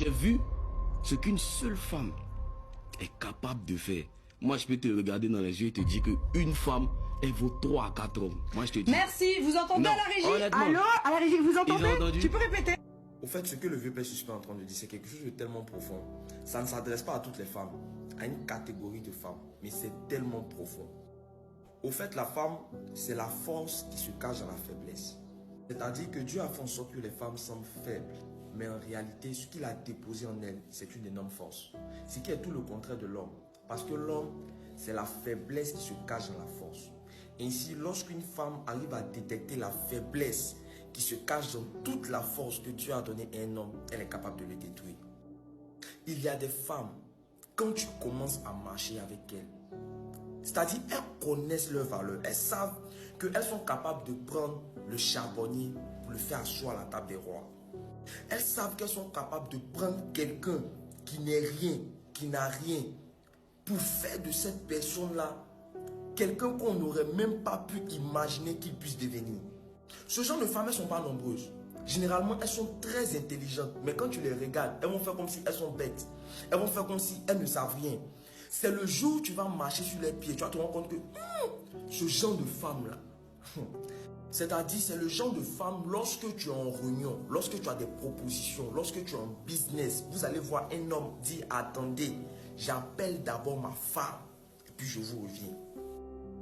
J'ai vu ce qu'une seule femme est capable de faire. Moi, je peux te regarder dans les yeux et te dire qu'une femme, elle vaut 3 à 4 hommes. Moi, je te dis... Merci, vous entendez à la régie? Allô, à la régie, vous entendez? Tu peux répéter? Au fait, ce que le vieux père suspect est en train de dire, c'est quelque chose de tellement profond. Ça ne s'adresse pas à toutes les femmes, à une catégorie de femmes, mais c'est tellement profond. Au fait, la femme, c'est la force qui se cache dans la faiblesse. C'est-à-dire que Dieu a fait en sorte que les femmes semblent faibles, mais en réalité, ce qu'il a déposé en elles, c'est une énorme force. Ce qui est tout le contraire de l'homme. Parce que l'homme, c'est la faiblesse qui se cache dans la force. Ainsi, lorsqu'une femme arrive à détecter la faiblesse qui se cache dans toute la force que Dieu a donnée à un homme, elle est capable de le détruire. Il y a des femmes, quand tu commences à marcher avec elles, c'est-à-dire elles connaissent leur valeur, elles savent qu'elles sont capables de prendre le charbonnier pour le faire asseoir à la table des rois. Elles savent qu'elles sont capables de prendre quelqu'un qui n'est rien, qui n'a rien, pour faire de cette personne-là quelqu'un qu'on n'aurait même pas pu imaginer qu'il puisse devenir. Ce genre de femmes, elles ne sont pas nombreuses. Généralement, elles sont très intelligentes, mais quand tu les regardes, elles vont faire comme si elles sont bêtes. Elles vont faire comme si elles ne savent rien. C'est le jour où tu vas marcher sur les pieds, tu vas te rendre compte que ce genre de femme-là, c'est-à-dire c'est le genre de femme, lorsque tu es en réunion, lorsque tu as des propositions, lorsque tu es en business, vous allez voir un homme dire, attendez, j'appelle d'abord ma femme, et puis je vous reviens.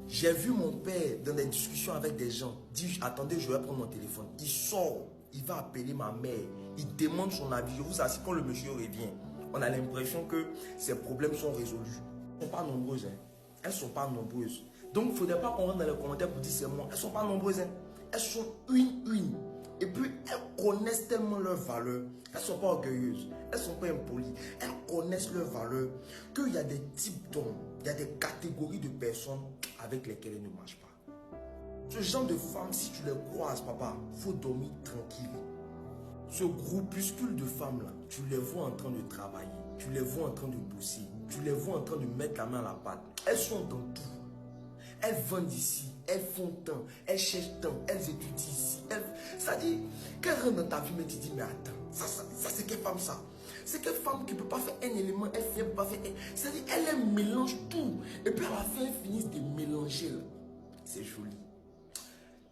J'ai vu mon père dans des discussions avec des gens dire, attendez, je vais prendre mon téléphone. Il sort, il va appeler ma mère, il demande son avis. Je vous assure, quand le monsieur revient, on a l'impression que ses problèmes sont résolus. Elles ne sont pas nombreuses. Hein. Elles ne sont pas nombreuses. Donc, il ne faudrait pas qu'on rentre dans les commentaires pour dire c'est moi. Elles ne sont pas nombreuses. Hein. Elles sont une. Et puis, elles connaissent tellement leur valeur. Elles ne sont pas orgueilleuses. Elles ne sont pas impolies. Elles connaissent leur valeur. Qu'il y a des types d'hommes, il y a des catégories de personnes avec lesquelles elles ne marchent pas. Ce genre de femmes, si tu les croises, papa, il faut dormir tranquille. Ce groupuscule de femmes-là, tu les vois en train de travailler. Tu les vois en train de bosser. Tu les vois en train de mettre la main à la pâte. Elles sont dans tout. Elles vendent ici, elles font tant, elles cherchent tant, elles étudient ici. Ça dit, qu'elles rentrent dans ta vie, mais tu dis, mais attends, ça c'est quelle femme ça? C'est quelle femme qui ne peut pas faire un élément, elle ne peut pas faire un... C'est-à-dire, elle mélange tout. Et puis à la fin, elles finissent de mélanger. C'est joli.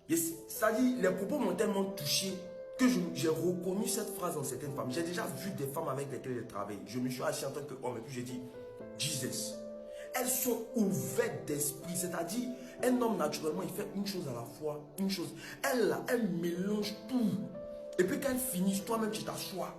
C'est-à-dire, les propos m'ont tellement touché que j'ai reconnu cette phrase dans certaines femmes. J'ai déjà vu des femmes avec lesquelles je travaille. Je me suis assis en tant qu'homme et puis j'ai dit, Jesus. Elles sont ouvertes d'esprit, c'est-à-dire un homme naturellement il fait une chose à la fois, une chose. Elle mélange tout. Et puis quand elle finit, toi-même tu t'assois.